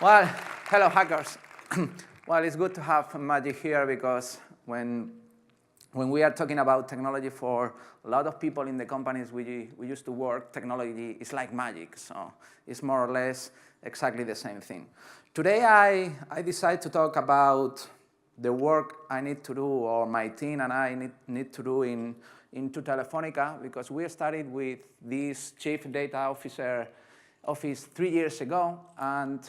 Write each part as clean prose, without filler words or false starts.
Well, hello, hackers. Well, it's good to have Magic here because when we are talking about technology for a lot of people in the companies we used to work, technology is like magic. So it's more or less exactly the same thing. Today, I decided to talk about the work I need to do, or my team and I need to do into Telefonica, because we started with this Chief Data Officer office 3 years ago, and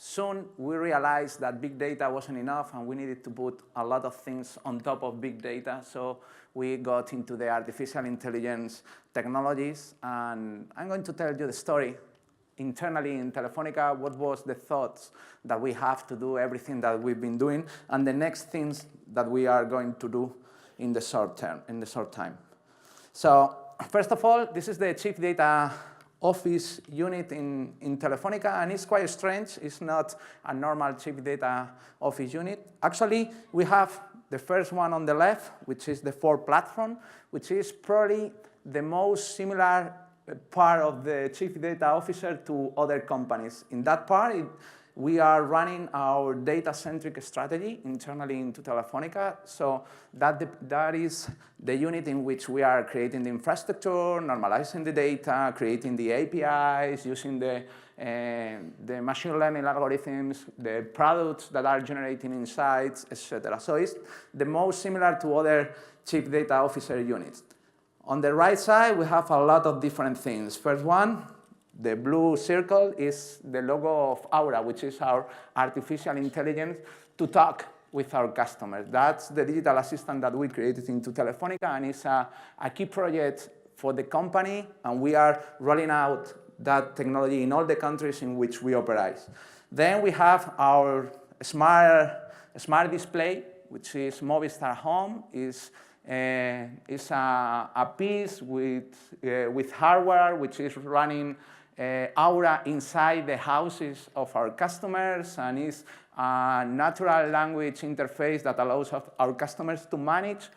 soon we realized that big data wasn't enough and we needed to put a lot of things on top of big data. So we got into the artificial intelligence technologies, and I'm going to tell you the story internally in Telefonica, what was the thoughts that we have to do everything that we've been doing, and the next things that we are going to do in the short time. So first of all, this is the Chief Data Office unit in Telefonica, and it's quite strange. It's not a normal Chief Data Office unit. Actually, we have the first one on the left, which is the Ford platform, which is probably the most similar part of the Chief Data Officer to other companies. In that part, we are running our data-centric strategy internally into Telefonica. So that is the unit in which we are creating the infrastructure, normalizing the data, creating the APIs, using the machine learning algorithms, the products that are generating insights, etc. So it's the most similar to other Chief Data Officer units. On the right side, we have a lot of different things. First one, the blue circle, is the logo of Aura, which is our artificial intelligence to talk with our customers. That's the digital assistant that we created into Telefonica, and it's a key project for the company, and we are rolling out that technology in all the countries in which we operate. Then we have our smart display, which is Movistar Home. It's a piece with hardware which is running Aura inside the houses of our customers, and is a natural language interface that allows our customers to manage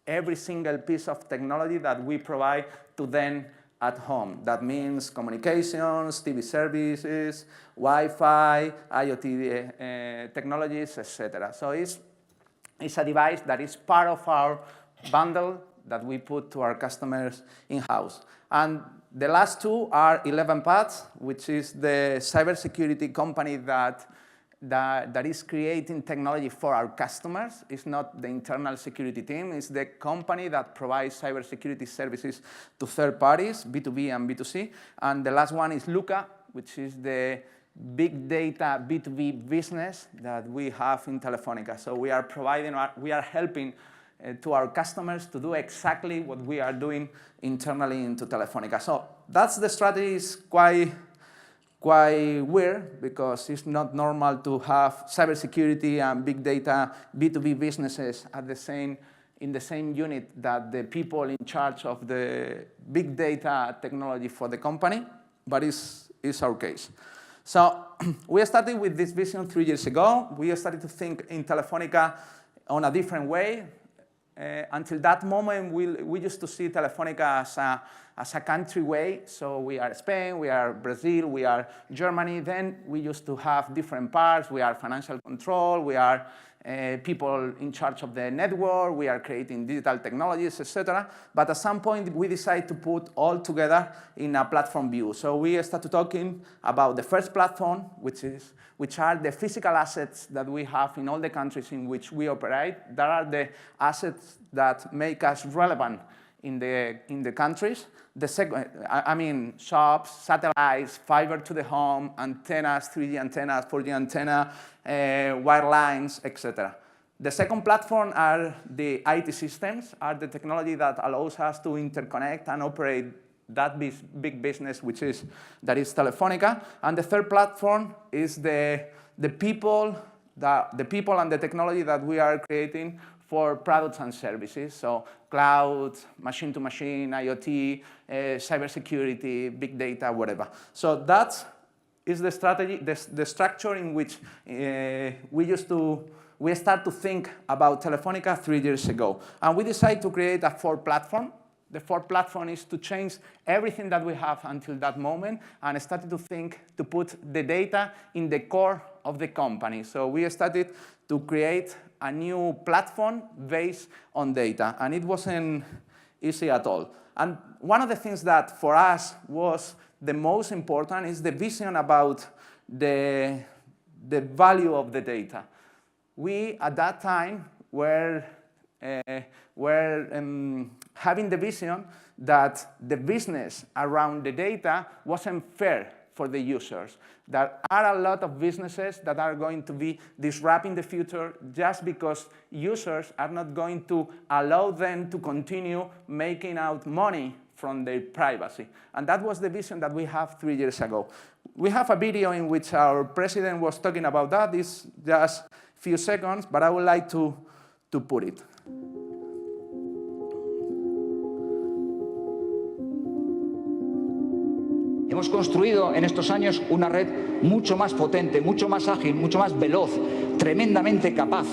every single piece of technology that we provide to them at home. That means communications, TV services, Wi-Fi, IoT technologies, etc. So it's a device that is part of our bundle that we put to our customers in-house. And the last two are 11 Paths, which is the cybersecurity company that is creating technology for our customers. It's not the internal security team. It's the company that provides cybersecurity services to third parties, B2B and B2C. And the last one is Luca, which is the big data B2B business that we have in Telefonica. So we are helping to our customers to do exactly what we are doing internally into Telefonica. So that's the strategy. Is quite weird, because it's not normal to have cybersecurity and big data B2B businesses in the same unit that the people in charge of the big data technology for the company, but it's our case. So we started with this vision 3 years ago. We started to think in Telefonica on a different way. Until that moment, we used to see Telefonica as a country way. So we are Spain, we are Brazil, we are Germany. Then we used to have different parts. We are financial control, we are people in charge of the network, we are creating digital technologies, etc. But at some point, we decided to put all together in a platform view. So we started talking about the first platform, which are the physical assets that we have in all the countries in which we operate. That are the assets that make us relevant in the countries. The second, I mean, shops, satellites, fiber to the home, antennas, 3G antennas, 4G antenna, wire lines, etc. The second platform are the IT systems, are the technology that allows us to interconnect and operate that big business, that is Telefonica. And the third platform is the people and the technology that we are creating for products and services. So cloud, machine-to-machine, IoT, cybersecurity, big data, whatever. So that is the strategy, the structure in which we start to think about Telefonica 3 years ago. And we decided to create a Ford platform. the fourth platform is to change everything that we have until that moment and started to think to put the data in the core of the company. So we started to create a new platform based on data, and it wasn't easy at all. And one of the things that for us was the most important is the vision about the value of the data. We, at that time, were having the vision that the business around the data wasn't fair for the users. There are a lot of businesses that are going to be disrupting the future just because users are not going to allow them to continue making out money from their privacy. And that was the vision that we have 3 years ago. We have a video in which our president was talking about that. It's just a few seconds, but I would like to put it. Hemos construido en estos años una red mucho más potente, mucho más ágil, mucho más veloz, tremendamente capaz.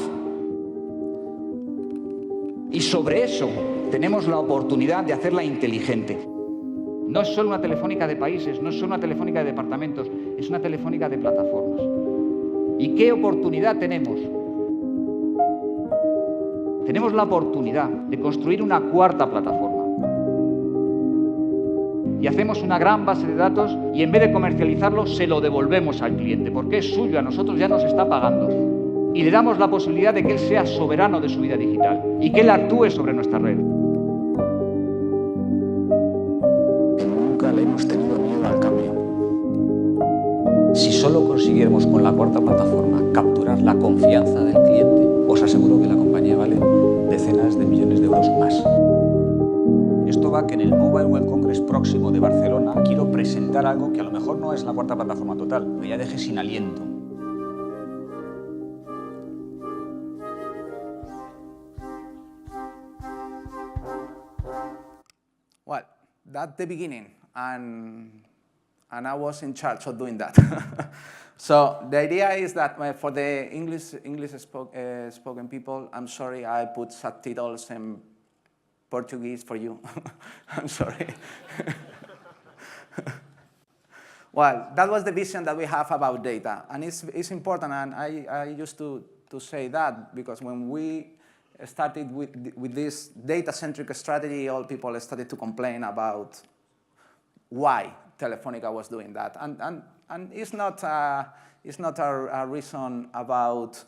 Y sobre eso tenemos la oportunidad de hacerla inteligente. No es solo una telefónica de países, no es solo una telefónica de departamentos, es una telefónica de plataformas. ¿Y qué oportunidad tenemos? Tenemos la oportunidad de construir una cuarta plataforma. Y hacemos una gran base de datos y en vez de comercializarlo, se lo devolvemos al cliente, porque es suyo, a nosotros ya nos está pagando. Y le damos la posibilidad de que él sea soberano de su vida digital y que él actúe sobre nuestra red. Nunca le hemos tenido miedo al cambio. Si solo consiguiéramos con la cuarta plataforma capturar la confianza del cliente, os aseguro que la compañía vale decenas de millones de euros más. Esto va que en el Mobile World Congress próximo de Barcelona quiero presentar algo que a lo mejor no es la cuarta plataforma total, que ya deje sin aliento. Well, that's the beginning, and I was in charge of doing that. So the idea is that for the English spoken people, I'm sorry I put subtitles in Portuguese for you. I'm sorry. Well, that was the vision that we have about data. And it's important, and I used to say that, because when we started with this data-centric strategy, all people started to complain about why Telefonica was doing that. And it's not a reason about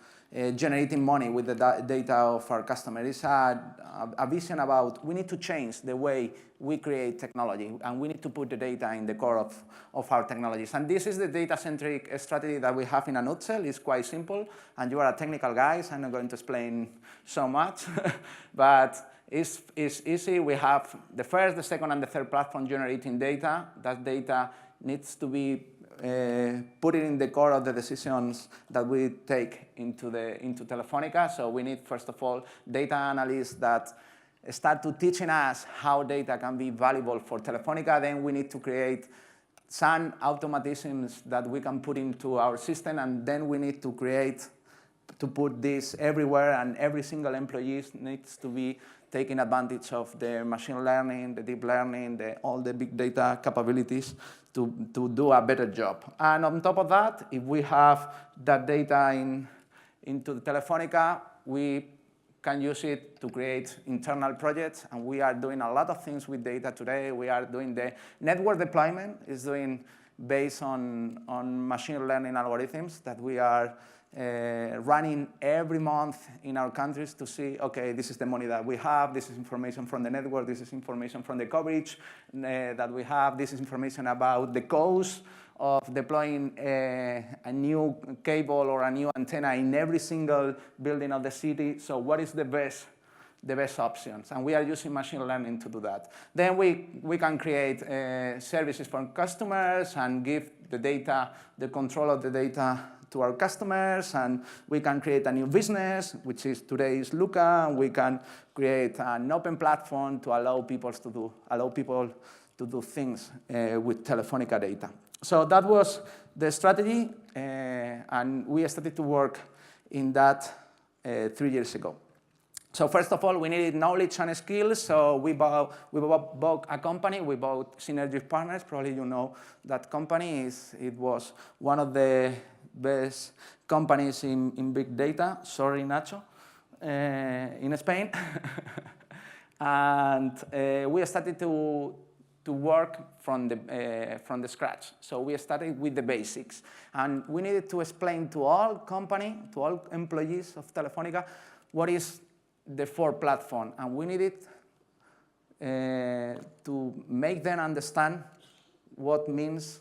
generating money with the data of our customers. It's a vision about we need to change the way we create technology, and we need to put the data in the core of our technologies. And this is the data-centric strategy that we have in a nutshell. It's quite simple, and you are a technical guys. I'm not going to explain so much, but it's easy. We have the first, the second, and the third platform generating data. That data needs to be put it in the core of the decisions that we take into Telefonica. So we need, first of all, data analysts that start to teaching us how data can be valuable for Telefonica. Then we need to create some automatisms that we can put into our system, and then we need to put this everywhere, and every single employee needs to be taking advantage of the machine learning, the deep learning, all the big data capabilities to do a better job. And on top of that, if we have that data into the Telefonica, we can use it to create internal projects, and we are doing a lot of things with data today. We are doing the network deployment, is doing based on machine learning algorithms that we are running every month in our countries to see, okay, this is the money that we have, this is information from the network, this is information from the coverage that we have, this is information about the cost of deploying a new cable or a new antenna in every single building of the city. So what is the best options? And we are using machine learning to do that. Then we can create services for customers and give the data, the control of the data to our customers, and we can create a new business, which is today's Luca, and we can create an open platform to allow people to do things with Telefonica data. So that was the strategy, and we started to work in that 3 years ago. So first of all, we needed knowledge and skills. So we bought a company. We bought Synergy Partners. Probably you know that company. It was one of the best companies in big data. Sorry, Nacho, in Spain. And we started to work from the scratch. So we started with the basics. And we needed to explain to all employees of Telefonica what is the four platform. And we needed to make them understand what means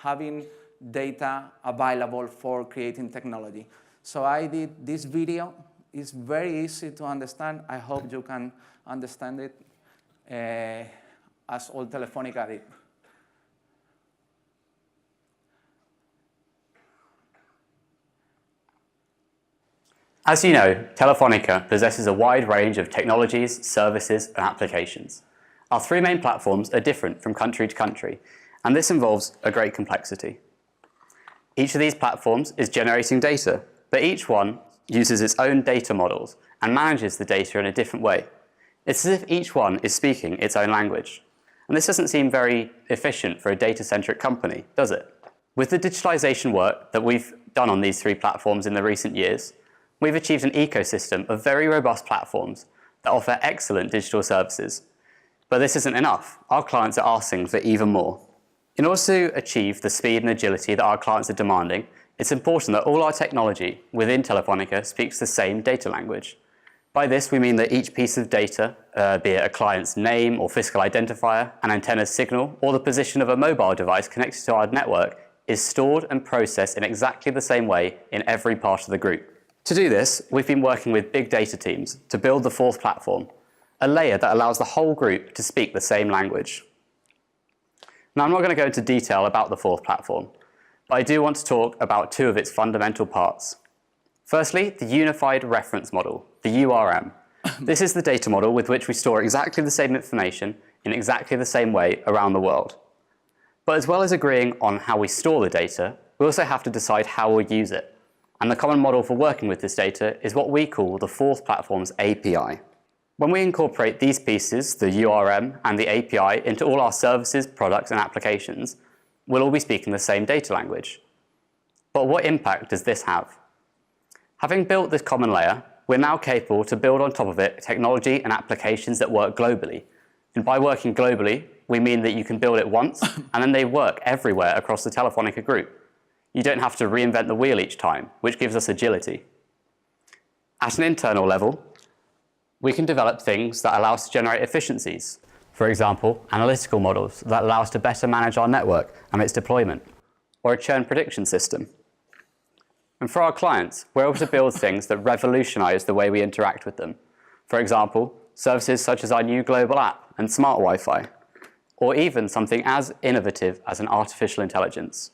having data available for creating technology. So I did this video. It's very easy to understand. I hope you can understand it as all Telefonica did. As you know, Telefonica possesses a wide range of technologies, services, and applications. Our three main platforms are different from country to country, and this involves a great complexity. Each of these platforms is generating data, but each one uses its own data models and manages the data in a different way. It's as if each one is speaking its own language. And this doesn't seem very efficient for a data-centric company, does it? With the digitalization work that we've done on these three platforms in the recent years, we've achieved an ecosystem of very robust platforms that offer excellent digital services. But this isn't enough. Our clients are asking for even more. In order to achieve the speed and agility that our clients are demanding, it's important that all our technology within Telefonica speaks the same data language. By this, we mean that each piece of data, be it a client's name or physical identifier, an antenna's signal, or the position of a mobile device connected to our network, is stored and processed in exactly the same way in every part of the group. To do this, we've been working with big data teams to build the fourth platform, a layer that allows the whole group to speak the same language. Now, I'm not going to go into detail about the fourth platform, but I do want to talk about two of its fundamental parts. Firstly, the Unified Reference Model, the URM. This is the data model with which we store exactly the same information in exactly the same way around the world. But as well as agreeing on how we store the data, we also have to decide how we'll use it. And the common model for working with this data is what we call the fourth platform's API. When we incorporate these pieces, the URM and the API, into all our services, products, and applications, we'll all be speaking the same data language. But what impact does this have? Having built this common layer, we're now capable to build on top of it technology and applications that work globally. And by working globally, we mean that you can build it once, and then they work everywhere across the Telefonica group. You don't have to reinvent the wheel each time, which gives us agility. At an internal level, we can develop things that allow us to generate efficiencies. For example, analytical models that allow us to better manage our network and its deployment, or a churn prediction system. And for our clients, we're able to build things that revolutionize the way we interact with them. For example, services such as our new global app and smart Wi-Fi, or even something as innovative as an artificial intelligence.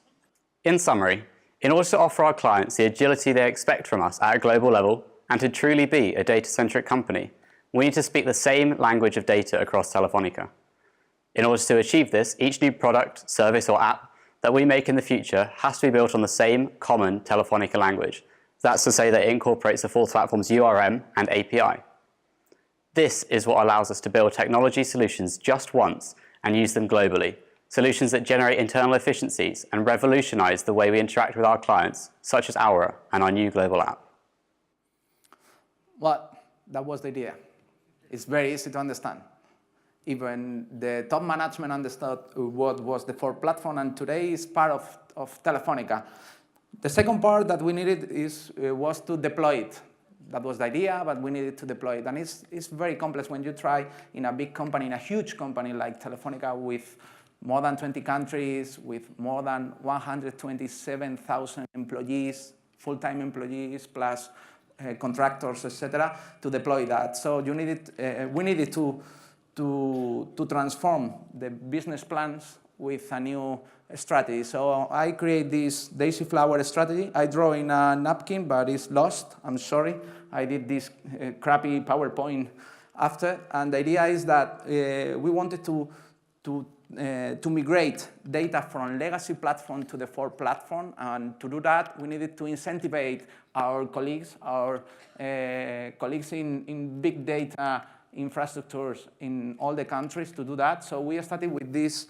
In summary, in order to offer our clients the agility they expect from us at a global level and to truly be a data-centric company, we need to speak the same language of data across Telefonica. In order to achieve this, each new product, service, or app that we make in the future has to be built on the same common Telefonica language. That's to say that it incorporates the fourth platform's URM and API. This is what allows us to build technology solutions just once and use them globally. Solutions that generate internal efficiencies and revolutionize the way we interact with our clients, such as Aura and our new global app. Well, that was the idea. It's very easy to understand. Even the top management understood what was the fourth platform, and today is part of Telefonica. The second part that we needed was to deploy it. That was the idea, but we needed to deploy it. And it's very complex when you try in a big company, in a huge company like Telefonica with more than 20 countries, with more than 127,000 employees, full-time employees, plus contractors, etc., to deploy that. So we needed to transform the business plans with a new strategy. So I create this daisy flower strategy. I draw in a napkin, but it's lost. I'm sorry. I did this crappy PowerPoint after. And the idea is that we wanted to to migrate data from legacy platform to the core platform. And to do that, we needed to incentivize our colleagues in big data infrastructures in all the countries to do that. So we started with this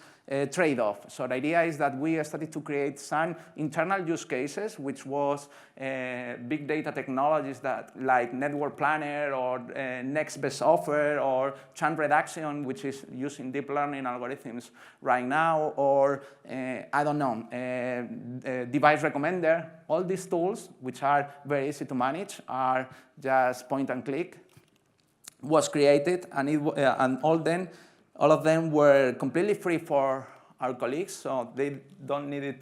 trade-off. So the idea is that we started to create some internal use cases, which was big data technologies that like network planner or next best offer or churn reduction, which is using deep learning algorithms right now, or I don't know, device recommender. All these tools, which are very easy to manage, are just point and click, was created, and all of them were completely free for our colleagues, so they didn't need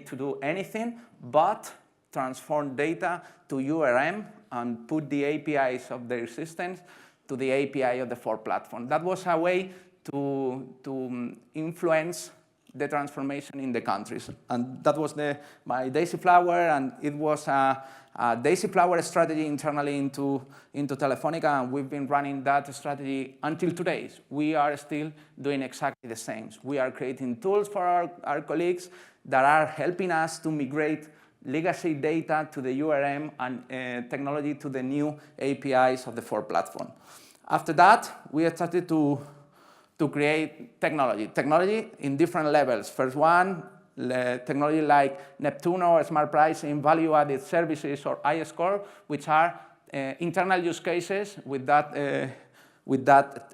to do anything but transform data to URM and put the APIs of their systems to the API of the core platform. That was a way to influence the transformation in the countries. And that was my Daisy Flower, and it was a Daisy Flower strategy internally into Telefonica, and we've been running that strategy until today. We are still doing exactly the same. We are creating tools for our colleagues that are helping us to migrate legacy data to the URM and technology to the new APIs of the core platform. After that, we started to create technology in different levels. First one, technology like Neptuno, smart pricing, value-added services, or iScore, which are internal use cases with that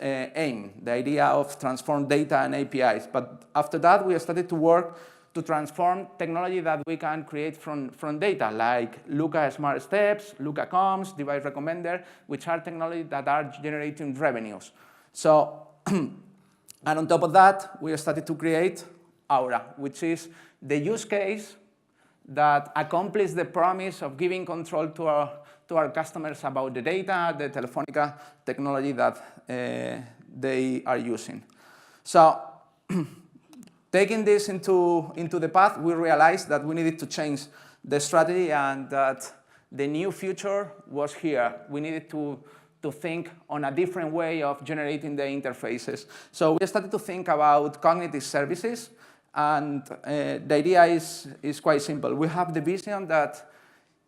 aim, the idea of transform data and APIs. But after that, we started to work to transform technology that we can create from data, like Luca Smart Steps, Luca Comms, Device Recommender, which are technology that are generating revenues. So, and on top of that, we started to create Aura, which is the use case that accomplishes the promise of giving control to our customers about the data, the Telefonica technology that they are using. So, taking this into the path, we realized that we needed to change the strategy and that the new future was here. We needed to think on a different way of generating the interfaces. So we started to think about cognitive services, and the idea is quite simple. We have the vision that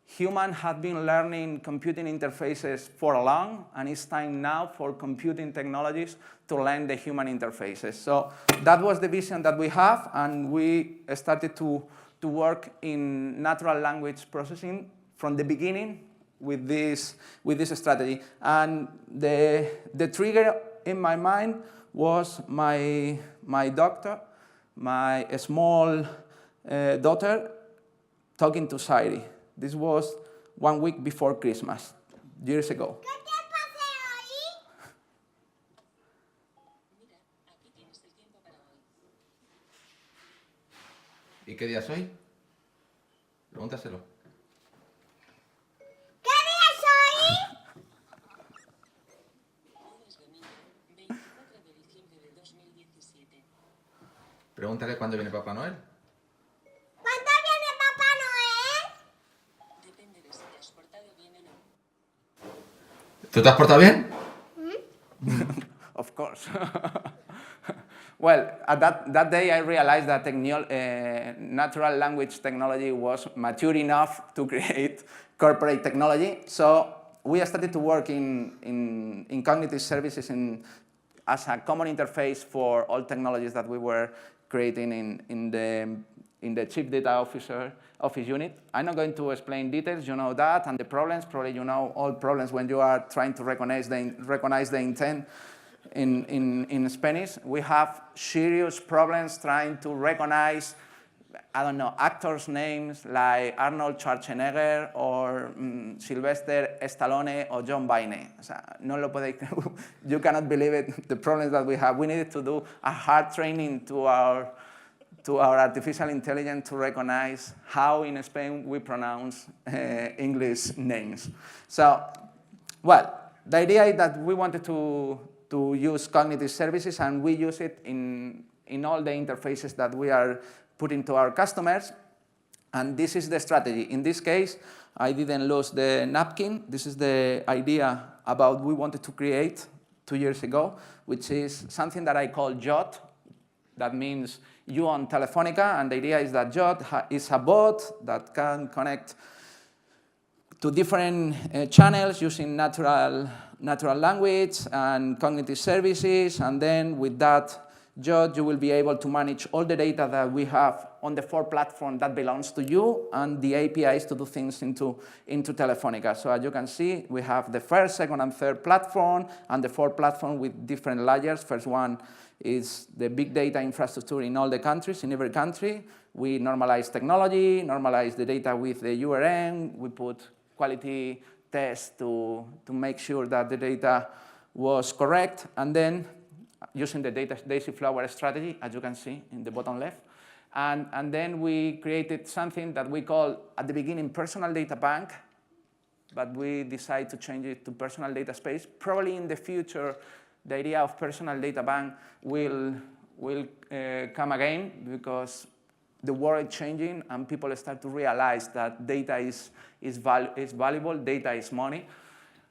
humans have been learning computing interfaces for long, and it's time now for computing technologies to learn the human interfaces. So that was the vision that we have, and we started to work in natural language processing from the beginning with this strategy. And the trigger in my mind was my daughter, my small daughter, talking to Siri. This was 1 week before Christmas, years ago. ¿Y qué día es hoy? Pregúntaselo. ¿Qué día es hoy? Hoy es domingo, 24 de diciembre de 2017. Pregúntale cuándo viene Papá Noel. ¿Cuándo viene Papá Noel? Depende de si te has portado bien o no. ¿Tú te has portado bien? Of course. Well, at that day, I realized that natural language technology was mature enough to create corporate technology. So we started to work in cognitive services as a common interface for all technologies that we were creating in the Chief Data Office unit. I'm not going to explain details, you know that, and the problems, probably you know all problems when you are trying to recognize the intent in Spanish. We have serious problems trying to recognize, I don't know, actors' names like Arnold Schwarzenegger or Sylvester Stallone or John Wayne. O sea, no lo podéis creer. You cannot believe it, the problems that we have. We needed to do a hard training to our artificial intelligence to recognize how in Spain we pronounce English names. So, well, the idea is that we wanted to use cognitive services, and we use it in all the interfaces that we are putting to our customers. And this is the strategy. In this case, I didn't lose the napkin. This is the idea about we wanted to create 2 years ago, which is something that I call JOT. That means you on Telefonica, and the idea is that JOT is a bot that can connect to different channels using natural language and cognitive services, and then with that JOT, you will be able to manage all the data that we have on the 4 platform that belongs to you, and the APIs to do things into Telefonica. So as you can see, we have the first, second, and third platform, and the 4 platform with different layers. First one is the big data infrastructure in all the countries, in every country. We normalize technology, normalize the data with the URM. We put quality tests to make sure that the data was correct, and then using the daisy flower strategy, as you can see in the bottom left. And then we created something that we call, at the beginning, personal data bank, but we decided to change it to personal data space. Probably in the future, the idea of personal data bank will come again, because the world is changing and people start to realize that data is valuable, data is money.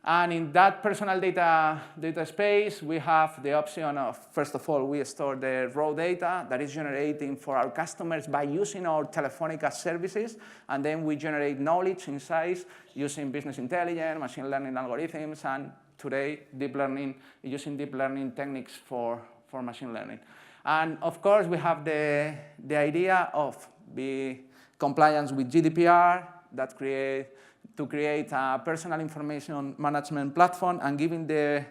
And in that personal data space, we have the option of, first of all, we store the raw data that is generating for our customers by using our Telefonica services, and then we generate knowledge insights using business intelligence, machine learning algorithms, and today, using deep learning techniques for machine learning. And of course, we have the idea of compliance with GDPR to create a personal information management platform and giving the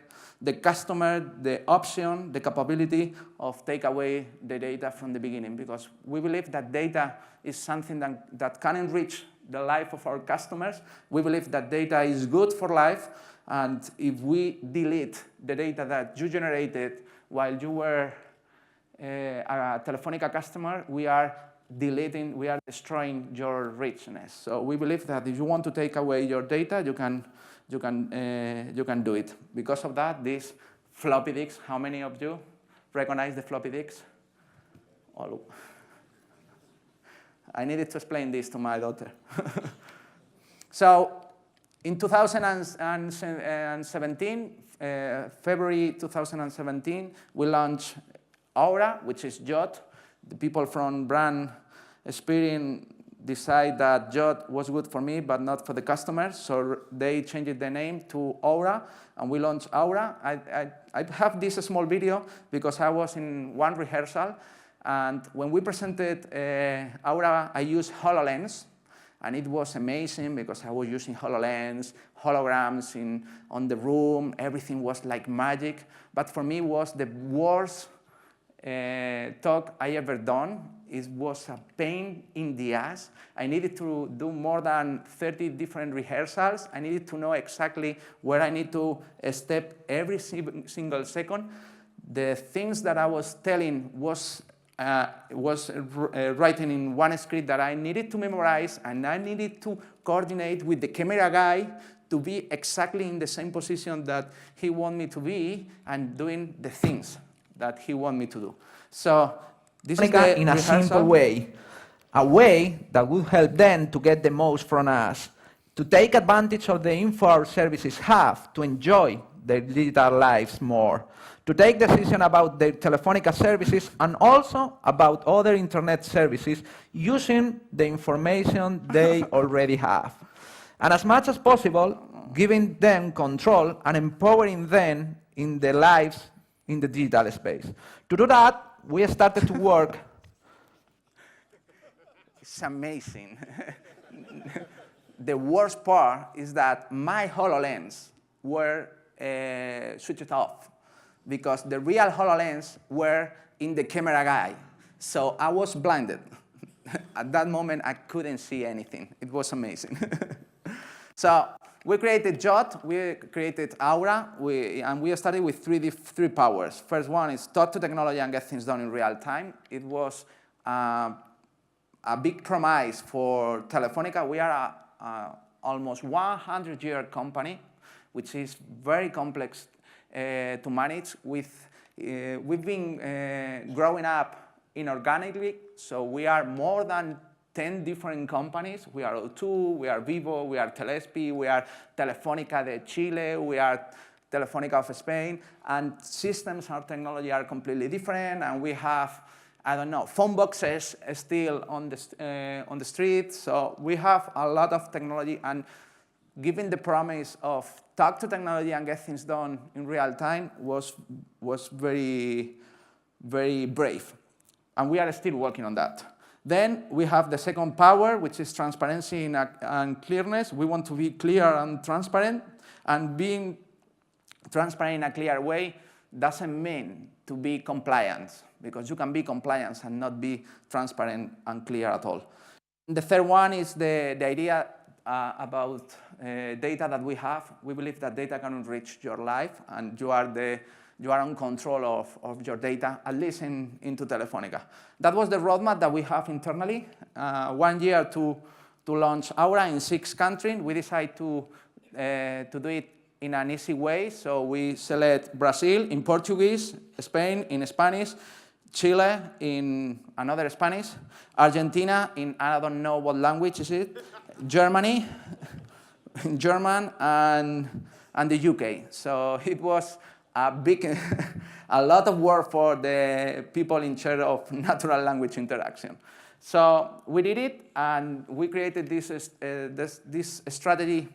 customer the option, the capability of take away the data from the beginning, because we believe that data is something that can enrich the life of our customers. We believe that data is good for life, and if we delete the data that you generated while you were a Telefonica customer, we are destroying your richness. So we believe that if you want to take away your data, you can do it. Because of that, these floppy disks, how many of you recognize the floppy disks? All. I needed to explain this to my daughter. So in 2017, February 2017, we launched Aura, which is JOT. The people from brand experience decide that JOT was good for me, but not for the customers. So they changed the name to Aura, and we launched Aura. I have this small video because I was in one rehearsal, and when we presented Aura, I used HoloLens, and it was amazing because I was using HoloLens, holograms on the room. Everything was like magic, but for me, it was the worst talk I ever done. It was a pain in the ass. I needed to do more than 30 different rehearsals. I needed to know exactly where I need to step every single second. The things that I was telling was writing in one script that I needed to memorize, and I needed to coordinate with the camera guy to be exactly in the same position that he wanted me to be and doing the things that he wanted me to do. So this is the in a rehearsal. simple way, a way that would help them to get the most from us, to take advantage of the info our services have, to enjoy their digital lives more, to take decisions about their Telefonica services and also about other internet services using the information they already have. And as much as possible, giving them control and empowering them in their lives in the digital space. To do that, we started to work. It's amazing. The worst part is that my HoloLens were switched off because the real HoloLens were in the camera guy. So I was blinded. At that moment, I couldn't see anything. It was amazing. So we created JOT, we created Aura, and we started with three powers. First one is talk to technology and get things done in real time. It was a big promise for Telefonica. We are almost 100-year company, which is very complex to manage. We've been growing up inorganically, so we are more than 10 different companies. We are O2, we are Vivo, we are Telesp, we are Telefonica de Chile, we are Telefonica of Spain, and systems and technology are completely different, and we have, I don't know, phone boxes still on the street. So we have a lot of technology, and giving the promise of talk to technology and get things done in real time was very, very brave. And we are still working on that. Then we have the second power, which is transparency and clearness. We want to be clear and transparent, and being transparent in a clear way doesn't mean to be compliant, because you can be compliant and not be transparent and clear at all. The third one is the idea about data that we have. We believe that data can enrich your life, and you are in control of your data, at least into Telefonica. That was the roadmap that we have internally. 1 year to launch Aura in 6 countries. We decided to do it in an easy way. So we select Brazil in Portuguese, Spain in Spanish, Chile in another Spanish, Argentina in I don't know what language is it, Germany in German, and the UK. So it was a lot of work for the people in charge of natural language interaction. So we did it, and we created this strategy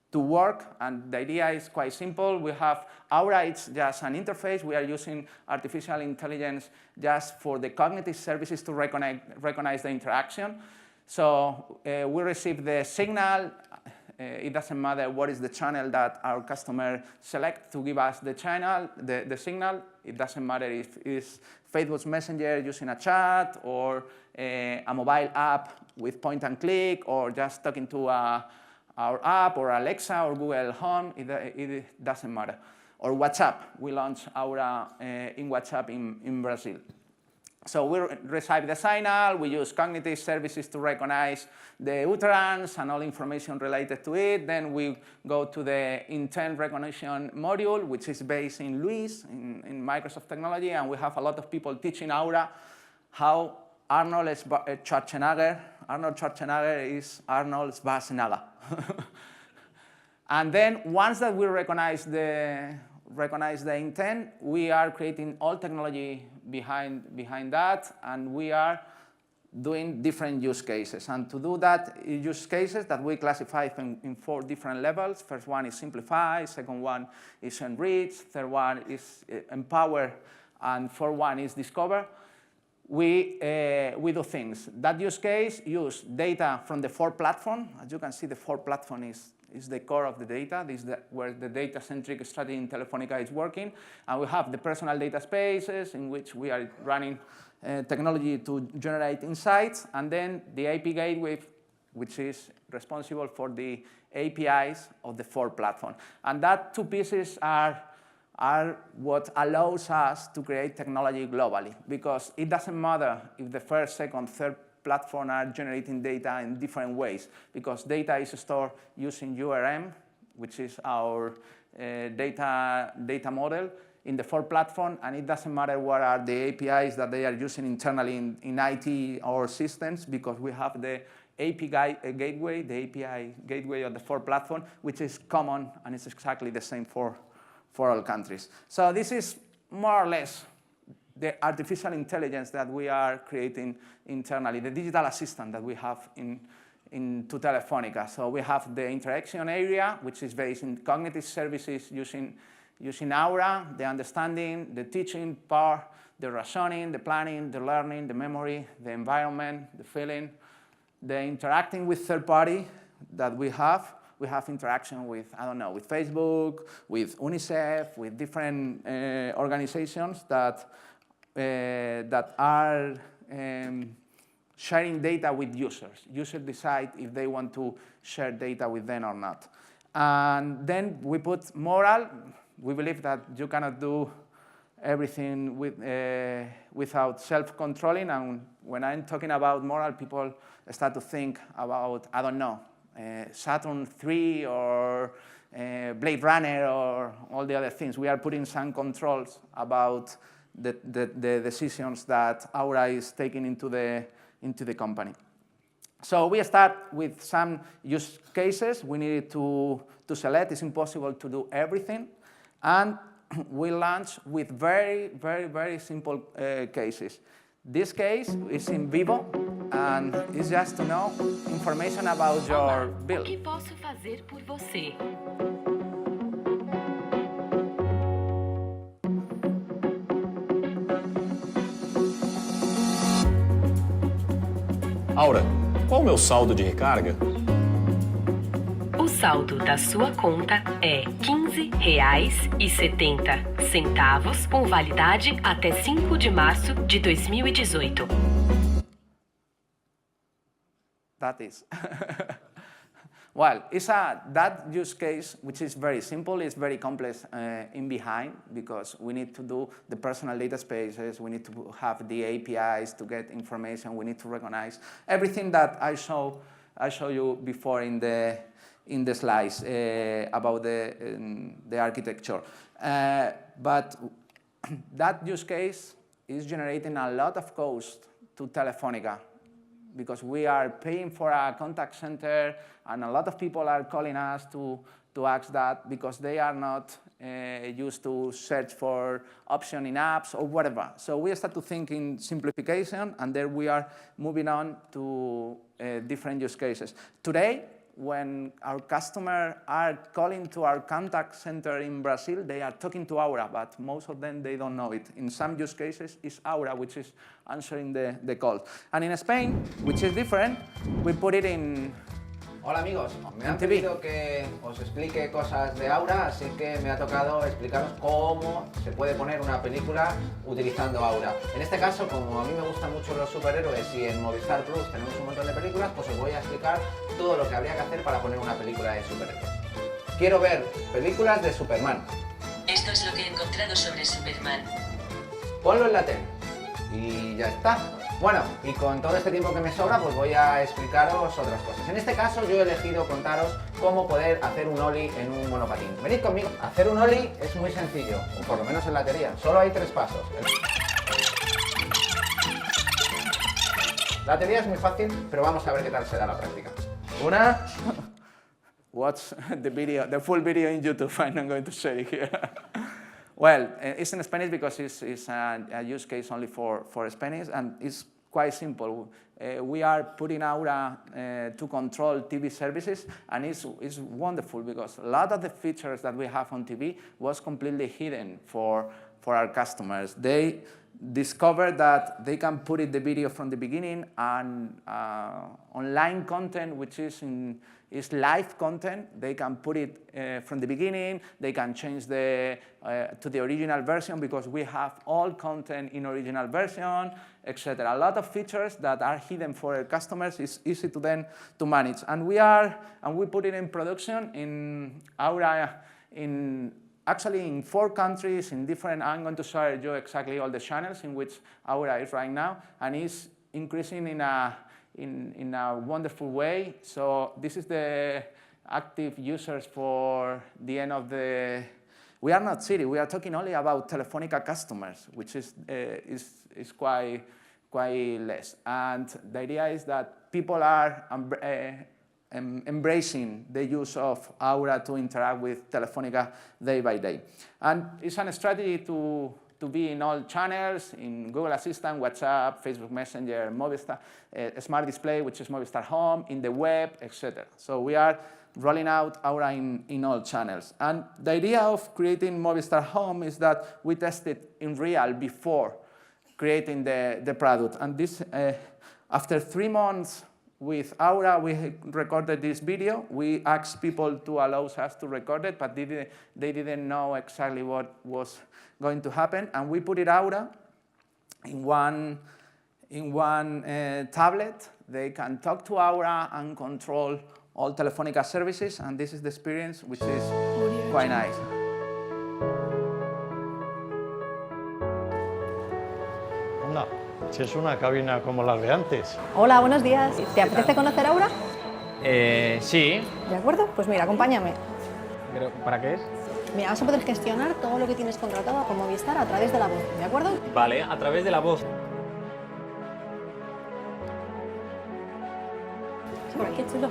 to work, and the idea is quite simple. We have Aura, it's just an interface. We are using artificial intelligence just for the cognitive services to recognize the interaction. So we receive the signal. It doesn't matter what is the channel that our customer select to give us the channel, the signal. It doesn't matter if it's Facebook Messenger using a chat, or a mobile app with point and click, or just talking to our app, or Alexa, or Google Home. It doesn't matter. Or WhatsApp. We launched Aura in WhatsApp in Brazil. So we receive the signal, we use cognitive services to recognize the utterance and all information related to it. Then we go to the intent recognition module, which is based in Luis, in Microsoft technology, and we have a lot of people teaching Aura how Arnold Schwarzenegger is Arnold Schwarzenegger. And then once that we recognize the intent, we are creating all technology behind that, and we are doing different use cases. And to do that, use cases that we classify in 4 different levels. First one is simplify, second one is enrich, third one is empower, and fourth one is discover. We do things. That use case use data from the 4 platform. As you can see, the 4 platform is the core of the data. This is where the data-centric strategy in Telefonica is working. And we have the personal data spaces in which we are running technology to generate insights. And then the AP gateway, which is responsible for the APIs of the 4 platform. And that 2 pieces are what allows us to create technology globally. Because it doesn't matter if the first, second, third platform are generating data in different ways, because data is stored using URM, which is our data model in the 4 platform, and it doesn't matter what are the APIs that they are using internally in IT or systems, because we have the API gateway, the API gateway of the 4 platform, which is common, and it's exactly the same for all countries. So this is more or less the artificial intelligence that we are creating internally, the digital assistant that we have into Telefonica. So we have the interaction area, which is based in cognitive services using Aura, the understanding, the teaching part, the rationing, the planning, the learning, the memory, the environment, the feeling, the interacting with third party that we have. We have interaction with, I don't know, with Facebook, with UNICEF, with different organizations that are sharing data with users. Users decide if they want to share data with them or not. And then we put moral. We believe that you cannot do everything without self-controlling. And when I'm talking about moral, people start to think about, I don't know, Saturn 3 or Blade Runner or all the other things. We are putting some controls about the decisions that Aura is taking into the company. So we start with some use cases we needed to select. It's impossible to do everything. And we launch with very, very, very simple cases. This case is in vivo, and it's just to know information about your bill. O que posso fazer por você? Aura, qual o meu saldo de recarga? O saldo da sua conta é R$ 15,70, com validade até 5 de março de 2018. That is. Well, it's that use case, which is very simple, is very complex in behind, because we need to do the personal data spaces, we need to have the APIs to get information, we need to recognize everything that I show you before in the slides about the architecture. But that use case is generating a lot of cost to Telefonica, because we are paying for a contact center, and a lot of people are calling us to ask that, because they are not used to search for option in apps or whatever. So we start to think in simplification, and then we are moving on to different use cases. Today, when our customers are calling to our contact center in Brazil, they are talking to Aura, but most of them, they don't know it. In some use cases, it's Aura which is answering the call. And in Spain, which is different, we put it in... Hola amigos, me han pedido que os explique cosas de Aura, así que me ha tocado explicaros cómo se puede poner una película utilizando Aura. En este caso, como a mí me gustan mucho los superhéroes y en Movistar Plus tenemos un montón de películas, pues os voy a explicar todo lo que habría que hacer para poner una película de superhéroes. Quiero ver películas de Superman. Esto es lo que he encontrado sobre Superman. Ponlo en la tele y ya está. Bueno, y con todo este tiempo que me sobra, pues voy a explicaros otras cosas. En este caso, yo he elegido contaros cómo poder hacer un ollie en un monopatín. Venid conmigo. Hacer un ollie es muy sencillo, o por lo menos en la teoría. Solo hay 3 pasos. La teoría es muy fácil, pero vamos a ver qué tal será la práctica. Una... Watch the video, the full video in YouTube. I'm not going to share it here. Well, it's in Spanish because it's a use case only for Spanish, and it's quite simple. We are putting Aura to control TV services, and it's wonderful because a lot of the features that we have on TV was completely hidden for our customers. They discovered that they can put it the video from the beginning, and online content, which is live content, they can put it from the beginning. They can change to the original version, because we have all content in original version, etc. A lot of features that are hidden for our customers is easy to then to manage. And we put it in production in Aura actually in 4 countries in different. I'm going to show you exactly all the channels in which Aura is right now, and it's increasing in a wonderful way. So this is the active users for the end of the... We are not Siri, we are talking only about Telefonica customers, which is quite less. And the idea is that people are embracing the use of Aura to interact with Telefonica day by day. And it's a strategy to be in all channels, in Google Assistant, WhatsApp, Facebook Messenger, Movistar, Smart Display, which is Movistar Home, in the web, etc. So we are rolling out Aura in all channels. And the idea of creating Movistar Home is that we tested in real before creating the product. And this, after 3 months with Aura, we recorded this video. We asked people to allow us to record it, but they didn't know exactly what was going to happen. And we put it Aura in one tablet. They can talk to Aura and control all Telefonica services. And this is the experience, which is quite nice. Anda, si es una cabina como las de antes. Hola, buenos días. ¿Te apetece conocer a Aura? Sí. ¿De acuerdo? Pues mira, acompáñame. ¿Pero para qué es? Mira, vas a poder gestionar todo lo que tienes contratado con Movistar a través de la voz, ¿de acuerdo? Vale, a través de la voz. Qué chulo.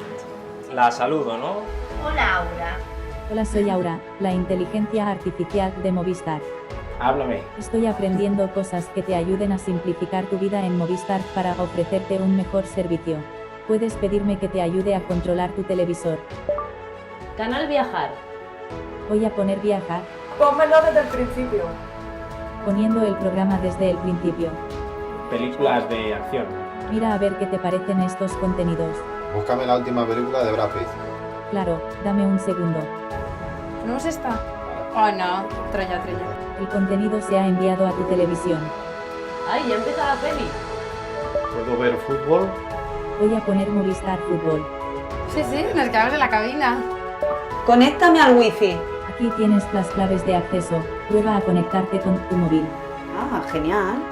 La saludo, ¿no? Hola, Aura. Hola, soy Aura, la inteligencia artificial de Movistar. Háblame. Estoy aprendiendo cosas que te ayuden a simplificar tu vida en Movistar para ofrecerte un mejor servicio. Puedes pedirme que te ayude a controlar tu televisor. Canal Viajar. Voy a poner Viajar. Pónmelo desde el principio. Poniendo el programa desde el principio. Películas de acción. Mira a ver qué te parecen estos contenidos. Búscame la última película de Brad Pitt. Claro, dame un segundo. ¿No es esta? Oh no, trella. El contenido se ha enviado a tu televisión. Ay, ya empieza la peli. ¿Puedo ver fútbol? Voy a poner Movistar Fútbol. Sí, nos quedamos en la cabina. Conéctame al wifi. Aquí tienes las claves de acceso. Prueba a conectarte con tu móvil. Ah, genial.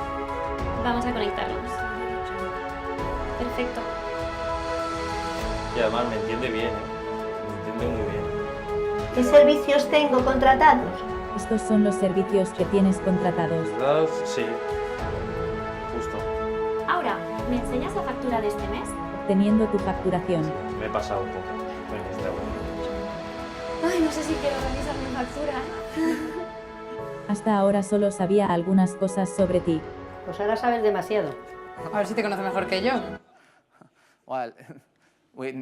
Vamos a conectarnos. Perfecto. Y además me entiende bien, me entiende muy bien. ¿Qué servicios tengo contratados? Estos son los servicios que tienes contratados. ¿Verdad? Sí. Justo. Ahora, ¿me enseñas la factura de este mes? Obteniendo tu facturación. Me he pasado un poco. Venga, está bueno. Ay, no sé si quiero revisar mi factura. Hasta ahora solo sabía algunas cosas sobre ti. Pues ahora sabes demasiado. A ver si te conoce mejor que yo. Well, we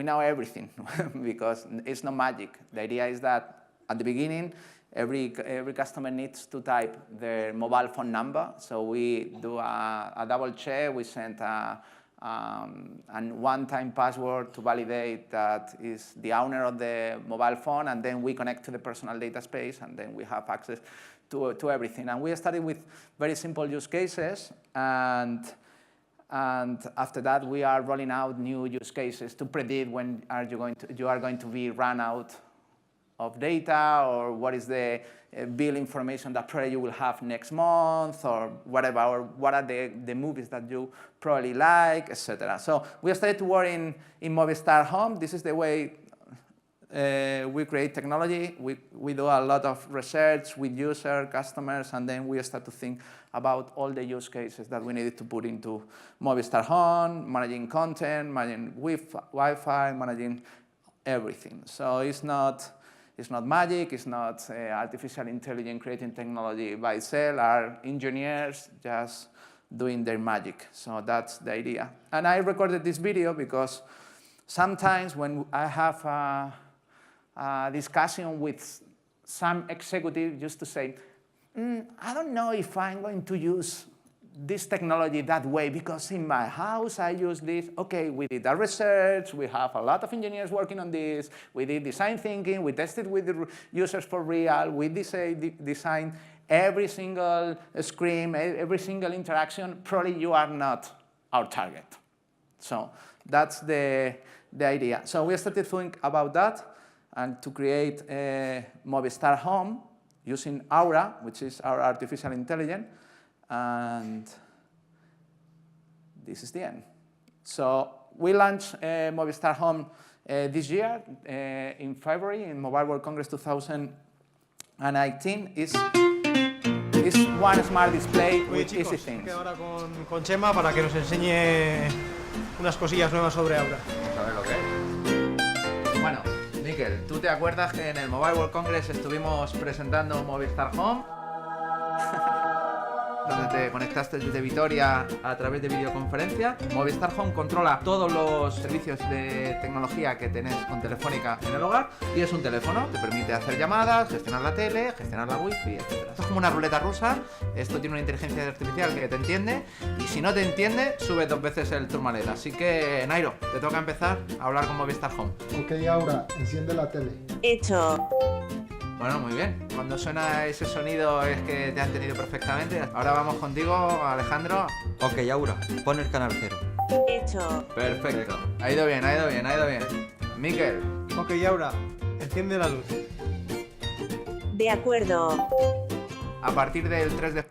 know everything because it's not magic. The idea is that at the beginning, every customer needs to type their mobile phone number. So we do a double check. We send a one-time password to validate that is the owner of the mobile phone, and then we connect to the personal data space, and then we have access to everything. And we started with very simple use cases, and after that, we are rolling out new use cases to predict when you are going to be run out of data, or what is the bill information that probably you will have next month, or whatever, or what are the movies that you probably like, etc. So we started to work in Movistar Home. This is the way we create technology. We do a lot of research with user, customers, and then we start to think about all the use cases that we needed to put into Movistar Home, managing content, managing Wi-Fi, managing everything. So it's not magic, it's not artificial intelligence creating technology by itself, our engineers just doing their magic. So that's the idea. And I recorded this video because sometimes when I have a discussion with some executive just to say, I don't know if I'm going to use this technology that way, because in my house I use this. Okay, we did our research, we have a lot of engineers working on this, we did design thinking, we tested with the users for real, we designed every single screen, every single interaction. Probably you are not our target. So that's the idea. So we started to think about that and to create a Movistar Home using Aura, which is our artificial intelligence. And this is the end. So we launched Movistar Home this year in February in Mobile World Congress 2019. It's one smart display with easy things. Ahora con Chema para que nos enseñe unas cosillas nuevas sobre Aura. Vamos a ver lo que es. Bueno, Miquel, ¿tú te acuerdas que en el Mobile World Congress estuvimos presentando Movistar Home? Donde te conectaste desde Vitoria a través de videoconferencia. Movistar Home controla todos los servicios de tecnología que tenés con Telefónica en el hogar, y es un teléfono, te permite hacer llamadas, gestionar la tele, gestionar la wifi, etc. Esto es como una ruleta rusa. Esto tiene una inteligencia artificial que te entiende, y si no te entiende, sube 2 veces el turmalet. Así que, Nairo, te toca empezar a hablar con Movistar Home. Ok, Aura, enciende la tele. Hecho. Bueno, muy bien. Cuando suena ese sonido es que te han entendido perfectamente. Ahora vamos contigo, Alejandro. Ok, Aura, pon el canal 0. Hecho. Perfecto. Ha ido bien, ha ido bien, ha ido bien. Miquel. Ok, Aura, enciende la luz. De acuerdo. A partir del 3 de...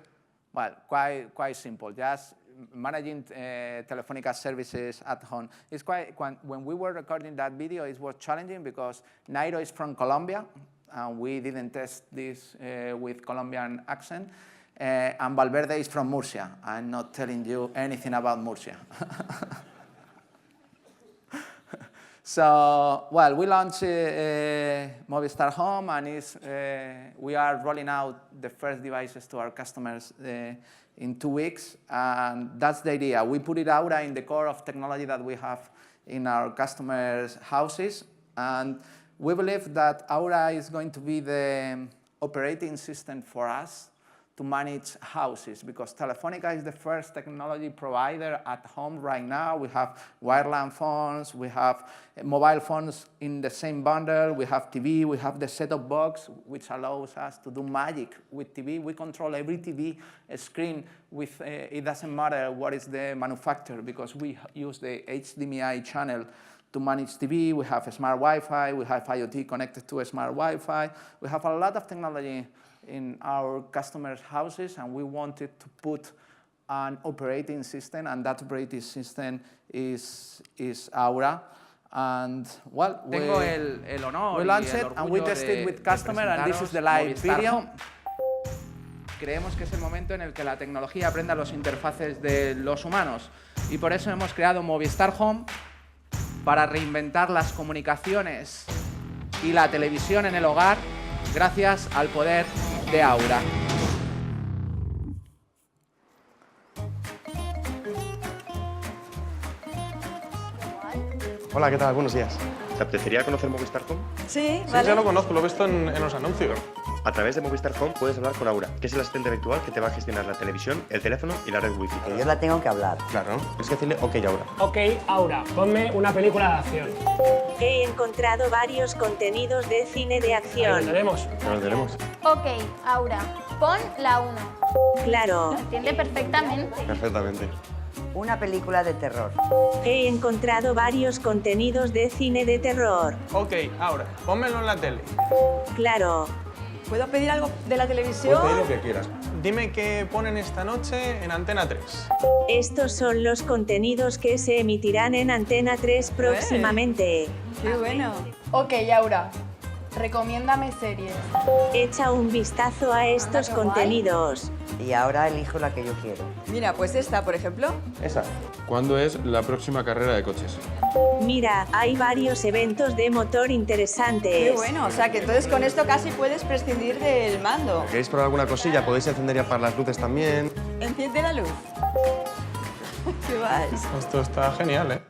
Well, quite simple. Just managing Telefonica services at home. It's quite... When we were recording that video, it was challenging because Nairo is from Colombia, and we didn't test this with Colombian accent. And Valverde is from Murcia. I'm not telling you anything about Murcia. So, well, we launched Movistar Home, and we are rolling out the first devices to our customers in 2 weeks, and that's the idea. We put it out in the core of technology that we have in our customers' houses, and we believe that Aura is going to be the operating system for us to manage houses, because Telefonica is the first technology provider at home right now. We have wireline phones, we have mobile phones in the same bundle, we have TV, we have the set-top box, which allows us to do magic with TV. We control every TV screen with, it doesn't matter what is the manufacturer, because we use the HDMI channel to manage TV. We have smart Wi-Fi, we have IoT connected to a smart Wi-Fi. We have a lot of technology in our customers' houses, and we wanted to put an operating system, and that operating system is Aura. And well, Tengo el honor we launched it and we tested with customers, and this is the live video. Creemos que es el momento en el que la tecnología aprenda los interfaces de los humanos, y por eso hemos creado Movistar Home para reinventar las comunicaciones y la televisión en el hogar gracias al poder de Aura. Hola, ¿qué tal? Buenos días. ¿Te apetecería conocer Movistar Home? Sí, Sí, ya lo conozco, lo he visto en los anuncios. A través de Movistar Home puedes hablar con Aura, que es el asistente virtual que te va a gestionar la televisión, el teléfono y la red wifi. Que yo la tengo que hablar. Claro, tienes que decirle OK Aura. OK Aura, ponme una película de acción. He encontrado varios contenidos de cine de acción. Ahí lo tenemos. Lo tenemos. Ok, Aura, pon la 1. Claro. Lo entiende perfectamente. Perfectamente. Una película de terror. He encontrado varios contenidos de cine de terror. OK Aura, pónmelo en la tele. Claro. ¿Puedo pedir algo de la televisión? Puedes pedir lo que quieras. Dime qué ponen esta noche en Antena 3. Estos son los contenidos que se emitirán en Antena 3 próximamente. ¡Qué bueno! Ok, Aura, recomiéndame series. Echa un vistazo a estos qué contenidos. Y ahora elijo la que yo quiero. Mira, pues esta, por ejemplo. Esa. ¿Cuándo es la próxima carrera de coches? Mira, hay varios eventos de motor interesantes. ¡Qué bueno! O sea, que entonces con esto casi puedes prescindir del mando. ¿Queréis probar alguna cosilla? Podéis encender y apagar las luces también. Enciende la luz. ¡Qué guay! Esto está genial, ¿eh?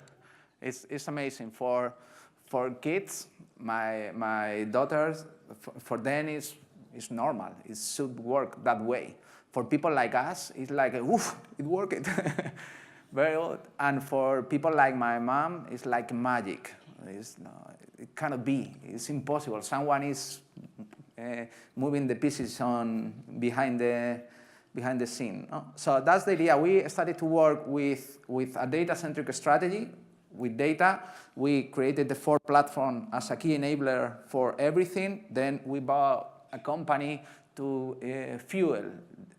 It's amazing for kids. My daughters, for them it's normal. It should work that way. For people like us, it's like, oof, it worked. Very odd. And for people like my mom, it's like magic. It cannot be. It's impossible. Someone is moving the pieces behind the scene. No? So that's the idea. We started to work with a data-centric strategy. With data, we created the 4 platform as a key enabler for everything. Then we bought a company to fuel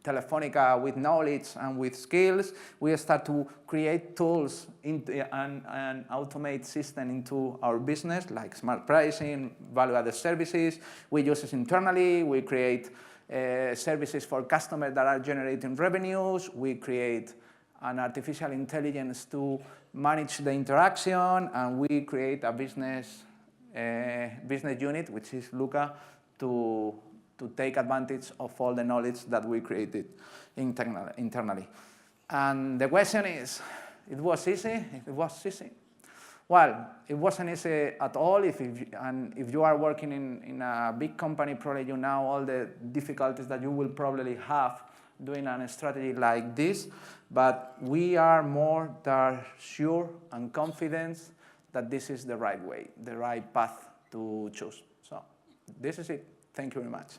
Telefonica with knowledge and with skills. We start to create tools and automate system into our business, like smart pricing, value-added services. We use it internally. We create services for customers that are generating revenues. We create an artificial intelligence to manage the interaction, and we create a business unit, which is Luca, to take advantage of all the knowledge that we created internally. And the question is, it was easy? It was easy. Well, it wasn't easy at all. If you are working in a big company, probably you know all the difficulties that you will probably have doing a strategy like this. But we are more than sure and confident that this is the right way, the right path to choose. So this is it. Thank you very much.